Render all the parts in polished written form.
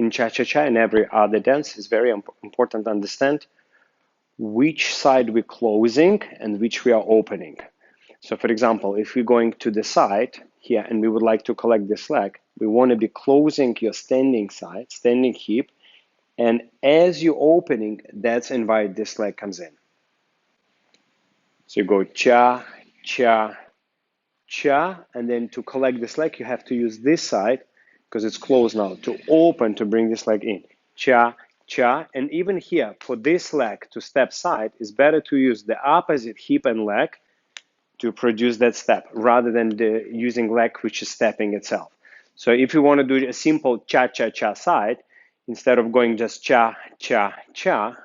in cha-cha-cha and every other dance, it's very important to understand which side we're closing and which we are opening. So for example, if we're going to the side here and we would like to collect this leg, we want to be closing your standing side, standing hip, and as you're opening, that's invite this leg comes in. So you go cha, cha, cha, and then to collect this leg, you have to use this side because it's closed now, to open, to bring this leg in. Cha, cha, and even here, for this leg to step side, it's better to use the opposite hip and leg to produce that step rather than using leg which is stepping itself. So if you want to do a simple cha-cha-cha side, instead of going just cha-cha-cha,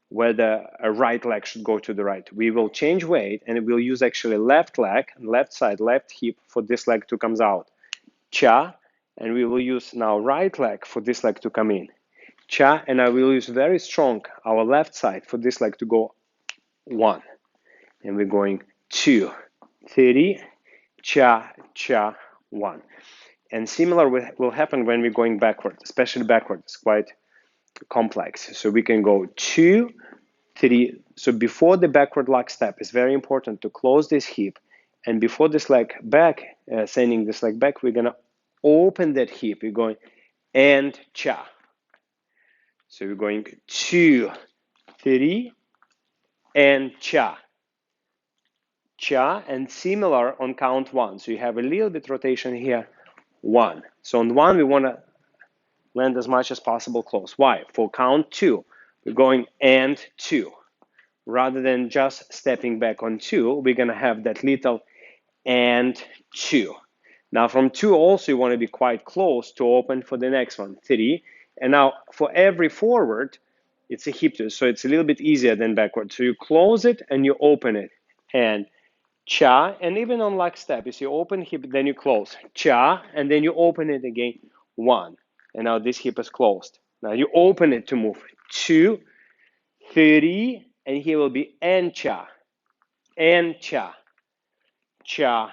where the right leg should go to the right, we will change weight and we'll use actually left leg, left side, left hip for this leg to come out. Cha, and we will use now right leg for this leg to come in. Cha, and I will use very strong our left side for this leg to go 1. And we're going 2, 3, cha, cha, 1. And similar will happen when we're going backward, especially backward. It's quite complex. So we can go 2, 3. So before the backward lock step, it's very important to close this hip. And before this leg back, sending this leg back, we're going to open that hip. We're going and cha. So we're going 2, 3, and cha. Cha, and similar on count 1. So you have a little bit rotation here, 1. So on 1, we want to land as much as possible close. Why? For count 2, we're going and 2. Rather than just stepping back on 2, we're going to have that little and 2. Now from 2 also, you want to be quite close to open for the next one, 3. And now for every forward, it's a hip twist, so it's a little bit easier than backward. So you close it and you open it, and cha, and even on lock step, you see open hip, then you close, cha, and then you open it again, 1. And now this hip is closed. Now you open it to move, 2, 3, and here will be and cha, cha,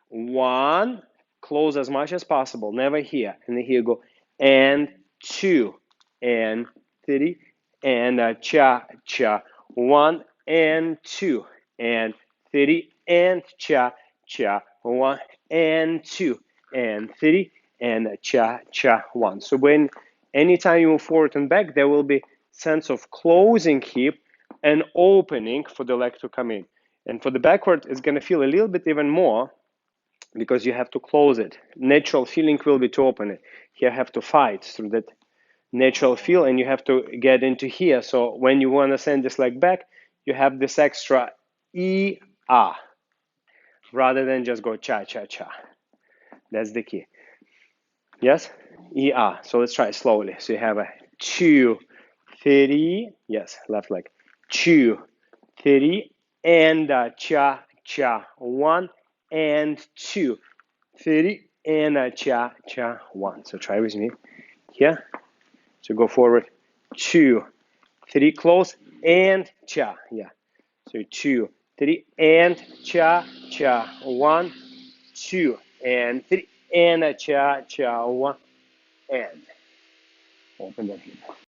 1, close as much as possible, never here, and then here you go, and 2, and 3, and cha, cha, 1, and 2, and 3, and cha, cha, 1, and 2, and 3, and cha, cha, 1. So when anytime you move forward and back, there will be sense of closing hip and opening for the leg to come in. And for the backward, it's going to feel a little bit even more because you have to close it. Natural feeling will be to open it. Here I have to fight through that natural feel, and you have to get into here. So when you want to send this leg back, you have this extra E-A rather than just go cha-cha-cha. That's the key. Yes? E-A. So let's try slowly. So you have a 2, 3, yes, left leg, 2, 3, and cha-cha, 1, and 2, 3, and cha-cha, 1. So try with me here. So go forward, 2, 3, close, and cha, yeah. So 2, 3, and cha, cha, 1, 2, and 3, and cha, cha, 1, and open that here.